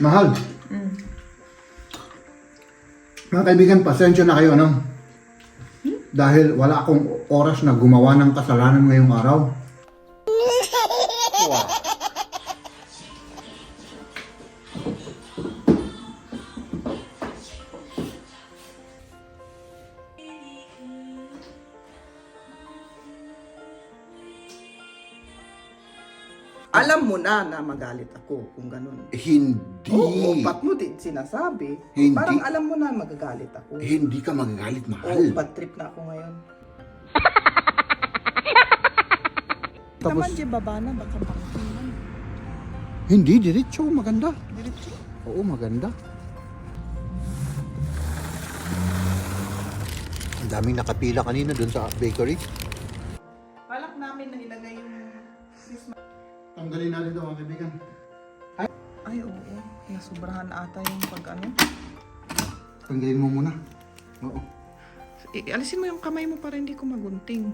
Mahal. Mga kaibigan, pasensya na kayo, ano? Dahil wala akong oras na gumawa ng kasalanan ngayong araw. Alam mo na magalit ako kung ganun. Hindi. Oo, ba't mo din sinasabi? Hindi. Parang alam mo na magagalit ako. Hindi ka magagalit, Oo, mahal. bad trip na ako ngayon. Tapos, Naman di baba na, baka pangkinan. hindi, diretso, maganda. Diretso. Oo, maganda. Ang daming nakapila kanina dun sa bakery. Balak namin na ilagay yung Christmas. Tanggalin natin ito, mga kaibigan. Ay, oo. Nasubrahan ata yung pag ano. Tanggalin mo muna. Oo. Alisin mo yung kamay mo para hindi ko magunting.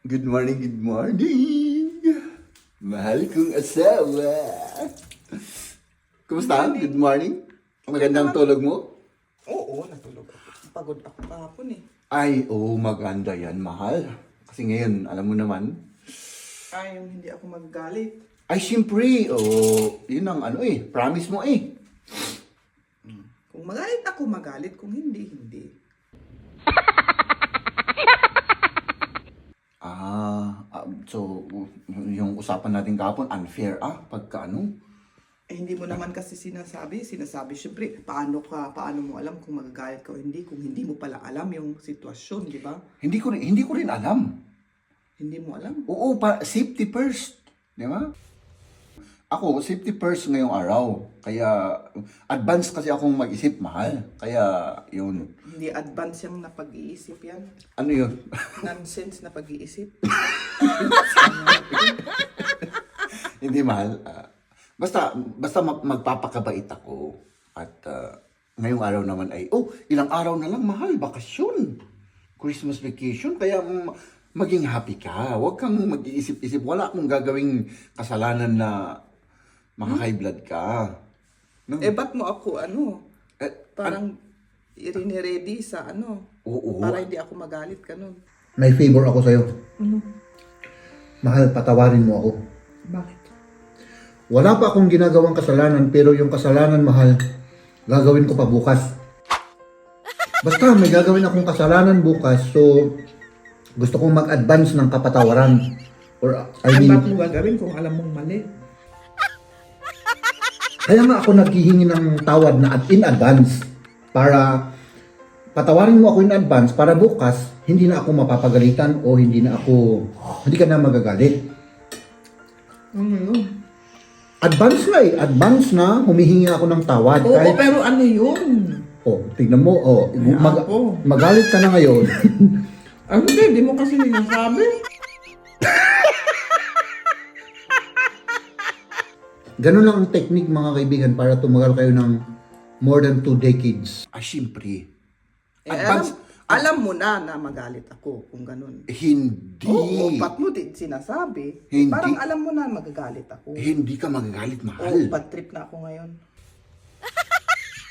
Good morning, good morning. Mahal kong asawa. Kumusta? Good morning. Magandang tulog mo? Oo, natulog ako. Pagod ako kahapon eh. Ay, oo, maganda yan, mahal. Kasi ngayon, alam mo naman. Ay, yung hindi ako magagalit. Ay, siyempre, yun ang ano promise mo eh. Kung magalit ako, magalit. Kung hindi, hindi. So, yung usapan natin kahapon, unfair pagka ano. Eh, hindi mo naman kasi sinasabi. Siyempre, paano mo alam kung magagalit ka o hindi, kung hindi mo pala alam yung sitwasyon, di ba? Hindi ko rin alam. Hindi mo alam. Oo, safety first. Di ba? Ako, safety first ngayong araw. Kaya, advance kasi akong mag-isip, mahal. Kaya, yun. Hindi advance yung napag-iisip yan. Ano yun? Nonsense na pag-iisip. Hindi, mahal. Basta magpapakabait ako. At ngayong araw naman ay, ilang araw na lang, mahal. Bakasyon. Christmas vacation. Kaya, maging happy ka. Huwag kang mag-iisip-isip. Wala akong gagawing kasalanan na makaka-high blood ka. No? Eh, ba't mo ako, Parang, parang irini-ready sa oo. para hindi ako magalit ka nun. May favor ako sa'yo. Ano? Mahal, patawarin mo ako. Bakit? Wala pa akong ginagawang kasalanan, pero yung kasalanan, mahal, gagawin ko pa bukas. Basta may gagawin akong kasalanan bukas, so gusto kong mag-advance ng kapatawaran. Or, I mean, Ba't mo gagawin kung alam mong mali? kaya nga ako naghihingi ng tawad na in advance para patawarin mo ako in advance para bukas hindi na ako mapapagalitan o hindi ka na magagalit. Ano yun? Advance na advance na humihingi ako ng tawad. Oo, pero ano yun? Tignan mo, ako. magalit ka na ngayon. Ano ba? Di mo kasi ninasabi. Ganun lang ang technique, mga kaibigan, para tumagal kayo ng more than 2 decades. Siyempre. Alam mo na magalit ako kung ganun. Hindi. Oo, ba't mo din sinasabi? Hindi. Parang alam mo na magagalit ako. Hindi ka magagalit, Oo, mahal. bad trip na ako ngayon.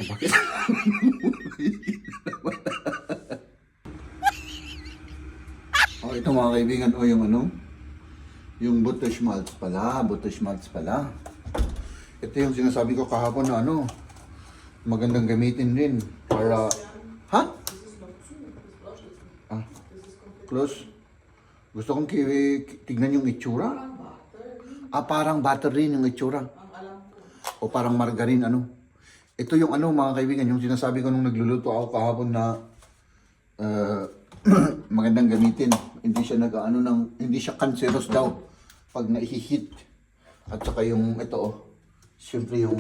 Bakit? Ito mga kaibigan, yung butterschmaltz pala. Ito yung sinasabi ko kahapon na magandang gamitin rin para, close. Gusto kong tignan yung itsura. Parang butter rin yung itsura. O parang margarine, Ito yung mga kaibigan, yung sinasabi ko nung nagluluto ako kahapon na magandang gamitin. Hindi siya hindi siya cancerous daw pag naihihit. At saka yung siyempre yung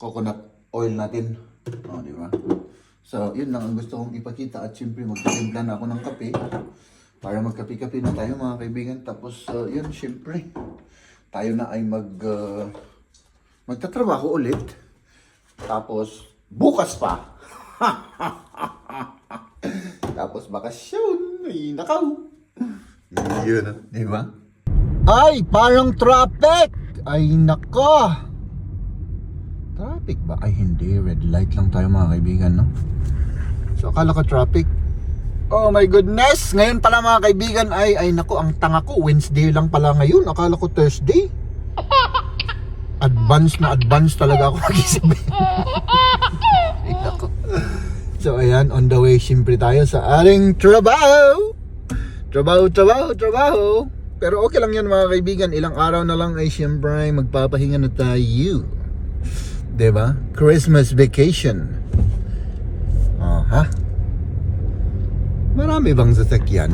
coconut oil natin. Di ba? So, yun lang ang gusto kong ipakita. At siyempre magtitimpla na ako ng kape para magkape-kape na tayo, mga kaibigan. Tapos, yun, siyempre tayo na ay magtatrabaho ulit. Tapos, bukas pa. Tapos, bakasyon. Ay, nakaw. Yun, di ba? Ay, parang traffic! Ay, nako! Traffic ba? Ay, hindi. Red light lang tayo mga kaibigan, no? So, akala ko traffic. Oh my goodness! Ngayon pala mga kaibigan ay nako, ang tanga ko. Wednesday lang pala ngayon. Akala ko Thursday. Advance talaga ako mag-isip. Ay, nako. So, ayan. On the way, siyempre tayo sa ating trabaho. Trabaho. Pero okay lang yan mga kaibigan. Ilang araw na lang ay siyempre magpapahinga na tayo. Diba? Christmas vacation. Aha. Marami bang sasakyan?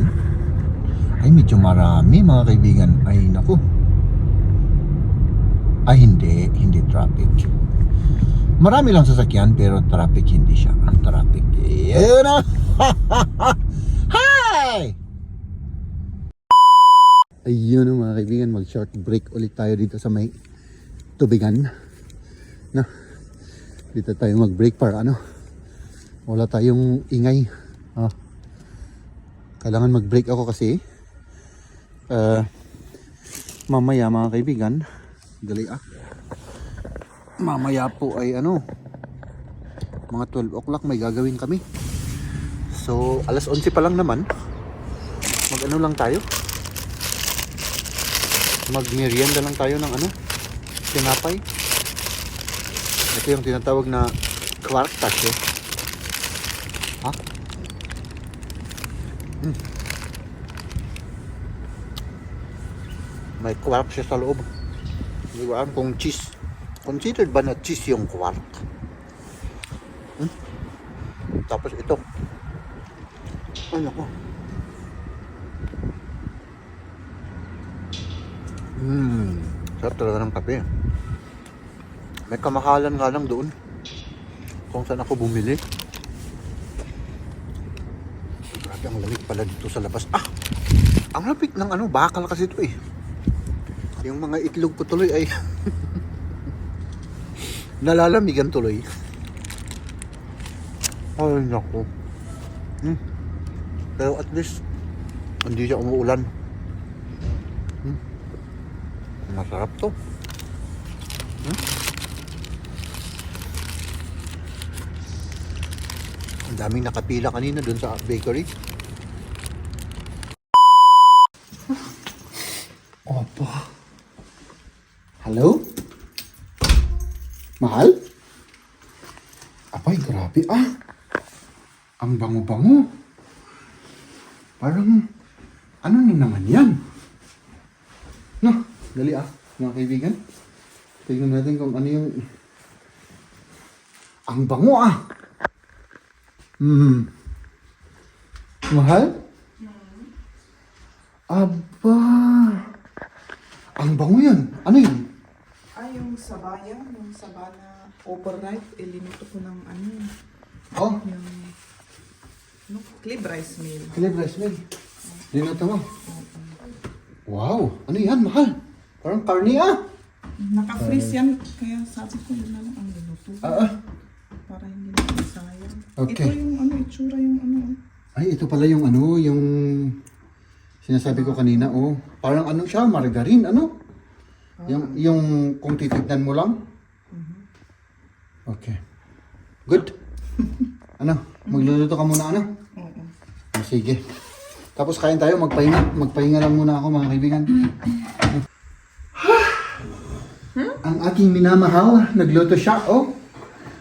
Ay, medyo marami mga kaibigan. Ay, naku. Ay, hindi traffic. Marami lang sasakyan pero traffic hindi siya. Traffic. Yan na. Hi! Ayun mga kaibigan, mag short break ulit tayo dito sa may tubigan. Na. Dito tayo mag break para wala tayong ingay. Kailangan mag break ako kasi mamaya mga kaibigan, dali mamaya po ay mga 12 o'clock may gagawin kami. So alas 11 pa lang naman, mag lang tayo, mag merienda lang tayo ng tinapay. Ito yung tinatawag na kwartas may quark siya sa loob. Hindi ko alam kung cheese. Considered ba na cheese yung quark? Tapos ito. Ano ko? Sarap talaga ng kape. May kamahalan nga lang doon kung saan ako bumili. Grabe, ang lamig pala dito sa labas. Ang lamig ng bakal kasi ito Yung mga itlog ko tuloy ay nalalamigan tuloy. Ay naku. Pero at least hindi siya umuulan. Masarap to. Ang daming nakapila kanina dun sa bakery. Opo. Hello? Mahal? Abay, grabe Ang bango-bango. Parang, ano na naman yan? No, dali mga kaibigan. Tignan natin kung ano yung... Ang bango Mahal? Aba. Ang bango yan. Ano yun? Yung sabaya, yung sabana overnight, ilinuto ko ng yung clip rice meal. Clip rice meal. Linuto mo? Wow! Ano yan, mahal? Parang karni Naka-freeze yan, kaya sabi ko yun na lang ang linuto. Para hindi na masayang. Okay. Ito yung itsura yung Ay, ito pala yung yung sinasabi ko kanina, parang siya, margarine, Yung kung titignan mo lang. Okay. Good. Magluluto ka muna, Oo. Sige. Tapos kain tayo, magpahinga lang muna ako mga kaibigan. Ang aking minamahal, nagluto siya,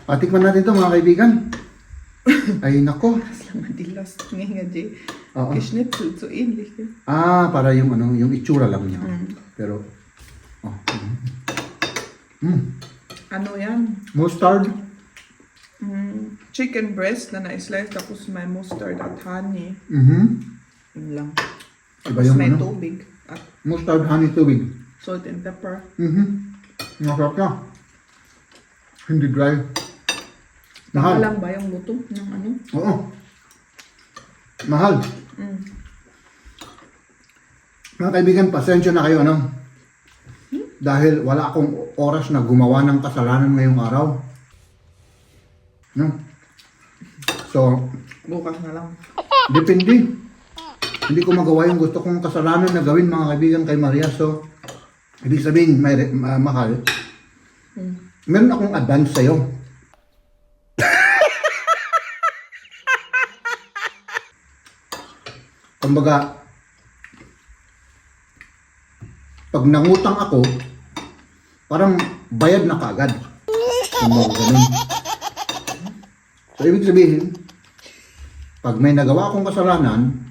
Patikman natin to mga kaibigan. Ay, nako. Madilas nga Jay. Oo. Geschnitzel, so ähnlich. Para yung yung itsura lang niya. Pero, Ano yan? mustard. Chicken breast na na-slice tapos may mustard at honey. Yun lang. Iba Tapos yung may tubig at Mustard, honey, tubig. salt and pepper. Masarap na. Hindi dry. Mahal. Lang ba yung luto ng Oo. Mahal. Mga kaibigan, pasensya na kayo, dahil wala akong oras na gumawa ng kasalanan ngayong araw. No? So, Bukas na lang. depende. Hindi ko magawa yung gusto kong kasalanan na gawin mga kaibigan kay Maria. So, ibig sabihin, mahal, meron akong advance sa'yo. Kumbaga, pag nangutang ako, parang bayad na kaagad. Kumbaga, ganun. So, ibig sabihin, pag may nagawa akong kasalanan,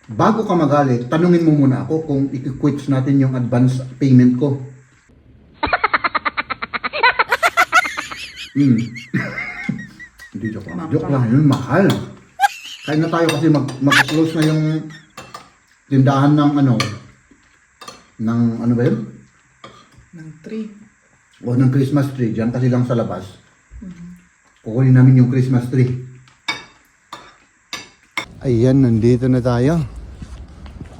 bago ka magalit, tanungin mo muna ako kung i-quits natin yung advance payment ko. Hindi, joke lang. Joke lang, yun, mahal. Kaya na tayo kasi mag-close na yung tindahan ng ano ba yun? Ng 3. O ng Christmas tree, dyan kasi lang sa labas. Kukunin namin yung Christmas tree. Ayan, nandito na tayo.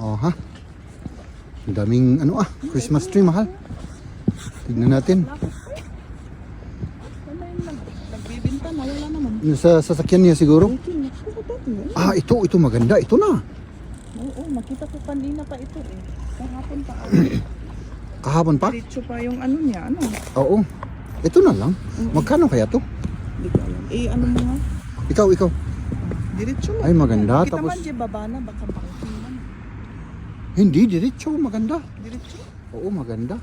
Oh, ha? Ang daming, Christmas tree, mahal. Tignan natin. Nagbibinta na, wala naman. Sa sasakyan niya siguro? Ah, ito maganda. Ito na. Oo, nakita ko kanina pa ito eh. Kahapon pa. Kahapon pa? Diretso pa yung ano niya, ano? Oo. Ito na lang. Magkano kaya to? Hindi ko alam. Ano mo nga? Ikaw. Diretso mo. Ay, maganda. Kita Tapos, man di baba na, baka pangkiman. hindi, diretso. Maganda. Diretso? Oo, maganda.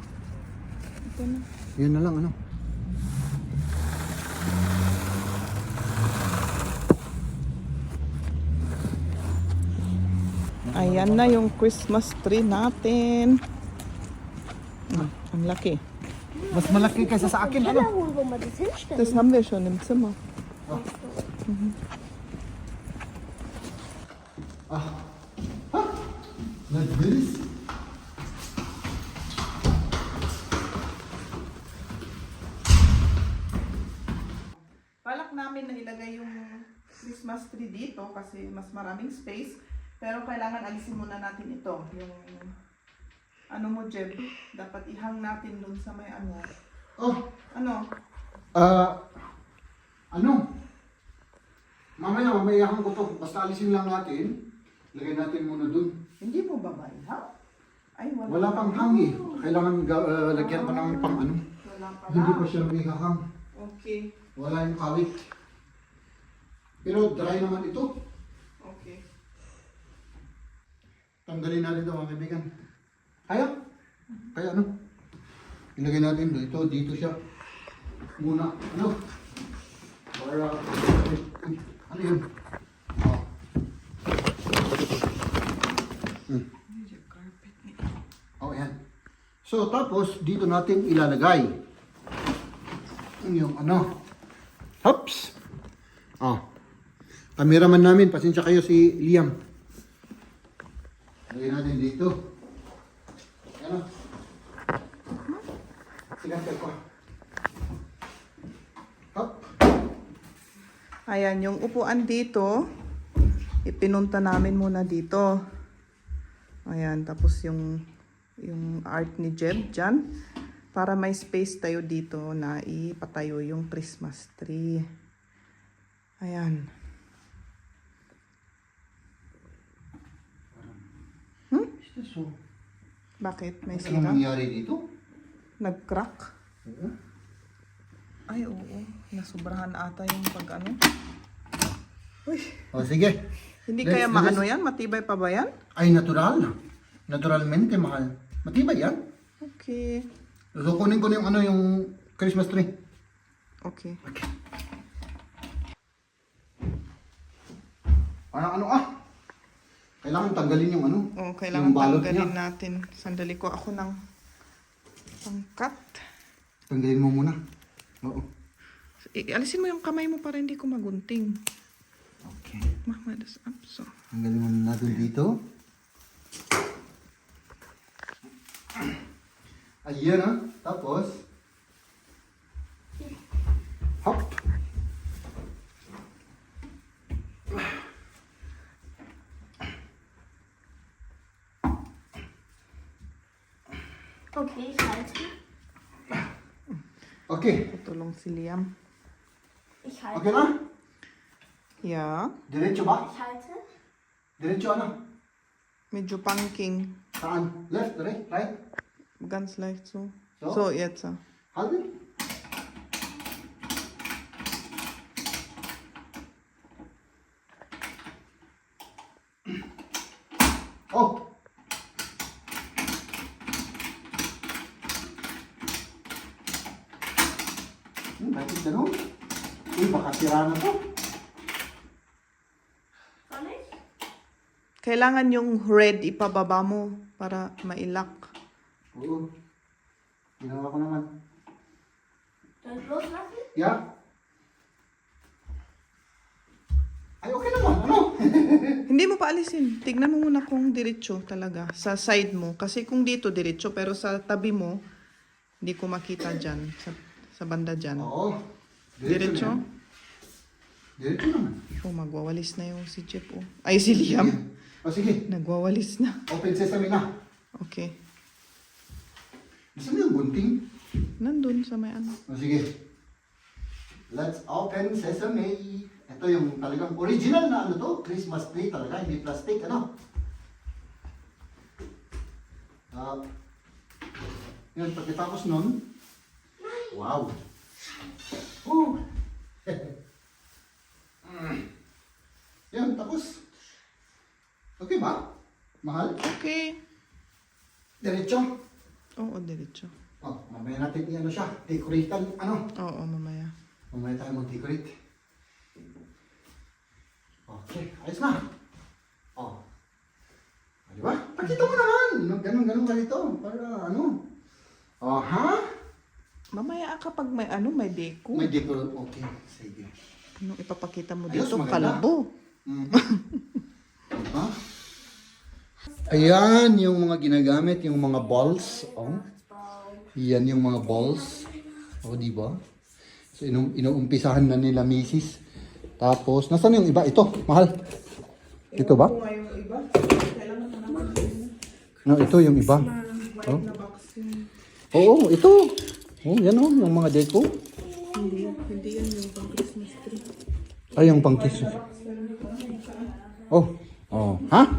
Ito na. Yun na lang, Ayan na yung Christmas tree natin. Ang laki. Mas malaki kaysa sa akin, Wo wir das hinstellen. Das haben wir schon im Zimmer. Nagbilis. Balak namin na ilagay yung Christmas tree dito kasi mas maraming space. Pero kailangan alisin muna natin ito. Yung ano mo, Jeb, dapat ihang natin dun sa may ano. Oh, Ano? Mamaya ko to. Basta alisin lang natin. Lagay natin muna dun. Hindi mo ba ha? Ay, Wala pang hangi. Kailangan lagyan pa ng pang ano. Wala pa Hindi na. pa siya nagkakahang. Okay. Wala yung kawit. Pero dry naman ito. Okay. Tanggalin natin ito mga kaibigan. Kaya ilagay natin dito siya. Muna, para, ano yun? Yan. So, tapos, dito natin ilalagay. Yung Hops! Cameraman namin, pasensya kayo si Liam. Lagay natin dito. Ano? Sinapay ko. Hop. Ayan, yung upuan dito, ipinunta namin muna dito. Ayan, tapos yung art ni Jeb dyan. Para may space tayo dito na ipatayo yung Christmas tree. Ayan. So, Bakit? May ano sira? nangyari dito? Nag-crack? Ay, oo. Nasubrahan ata yung pag-ano. Uy, O, sige. hindi Let's kaya do maano this. yan? Matibay pa ba yan? Ay, natural. Naturalmente, mahal. Matibay yan. Okay. So, kunin ko na yung Christmas tree. Okay. Parang kailangan tanggalin yung Oh, kailangan yung balot tanggalin niya. natin. Sandali ko ako ng pangkat. Tanggalin mo muna. Oo. Alisin mo yung kamay mo para hindi ko magunting. Okay. Mahmadas up. So, Tanggalin muna natin dito. Ayan Tapos, hop. Okay, ich halte. Okay. Tutulong si Liam. Ich halte. Okay na? Yeah. Diretso ba? Ich halte. Diretso ano? Medyo pangking. Saan? Left, right? Ganz leicht so. So? So, jetzt. Halten? Oh! Bakit ganun? Uy, baka sira na to. Soll ich? Kailangan yung red ipababa mo para mailak. Oo. Ginawa ko naman. Soll ich loslassen? Yeah? Ay, okay naman. Ano? Hindi mo pa alisin. Tignan mo muna kung diretso talaga. Sa side mo. Kasi kung dito diretso, pero sa tabi mo, hindi ko makita dyan. Sa banda dyan. Oo. Diretso? na yan. Diretso naman. Oh, magwawalis na yung si Jeff. Oh. Ay, si Liam. O sige, Nagwawalis na. open sesame na. Okay. Gusto mo yung gunting? Nandun sa may ano. O sige. Let's open sesame. Ito yung talagang original na ano to, Christmas tree talaga, hindi plastic, ano? Yun, pagkatapos nun, wow! Oh! Yan, tapos. Okay ba? Mahal? Okay. Diretso? Oo, diretso. Oh, mamaya natin i-ano siya, decoratean, ano? Oo, mamaya. Mamaya tayo mag-decorate. Okay, ayos na. Oh. Di ba? Pakita mo naman. Ganun ka dito. Para ano. Oh, ha? Mamaya kapag may ano, may deko. May decorate. Okay, sige. Ano ipapakita mo Ayos, dito? maganda. Kalabo. Diba? Ayan yung mga ginagamit, yung mga balls. Oh. Yan yung mga balls. Oh, di ba? So, inuumpisahan na nila misis. Tapos, nasaan yung iba? Ito, mahal. Ito ba? No, ito yung iba. Oh. Oo, ito. Oh, yan oh, yung mga deco. Hindi yan yung pang Christmas tree. Ay, yung pang Christmas. Oh, oh, ha?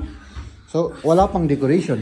So, wala pang decoration.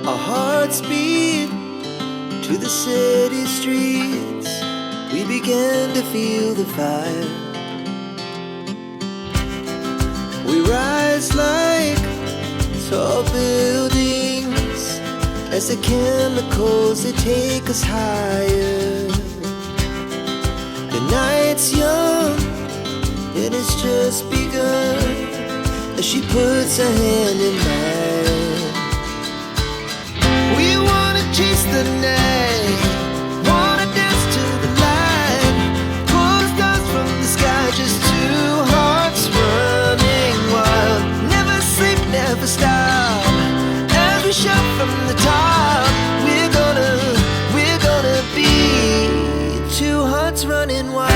Our hearts beat to the city streets. We began to feel the fire. We rise like tall buildings as the chemicals they take us higher. The night's young and it's just begun as she puts her hand in mine. We wanna chase the night, wanna dance to the light, pull stars from the sky, just two hearts running wild. Never sleep, never stop, as we shout from the top. We're gonna be two hearts running wild.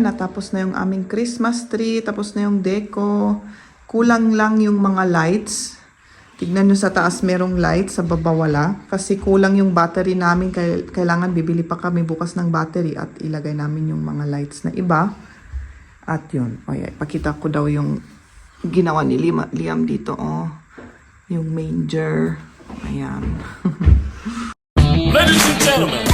Ayan, natapos na yung aming Christmas tree, tapos na yung deco. Kulang lang yung mga lights. Tignan nyo sa taas merong lights, sa baba wala. Kasi kulang yung battery namin, kailangan bibili pa kami bukas ng battery at ilagay namin yung mga lights na iba. At yun, pakita ko daw yung ginawa ni Liam dito, oh. Yung manger. Ayan. Ladies and gentlemen,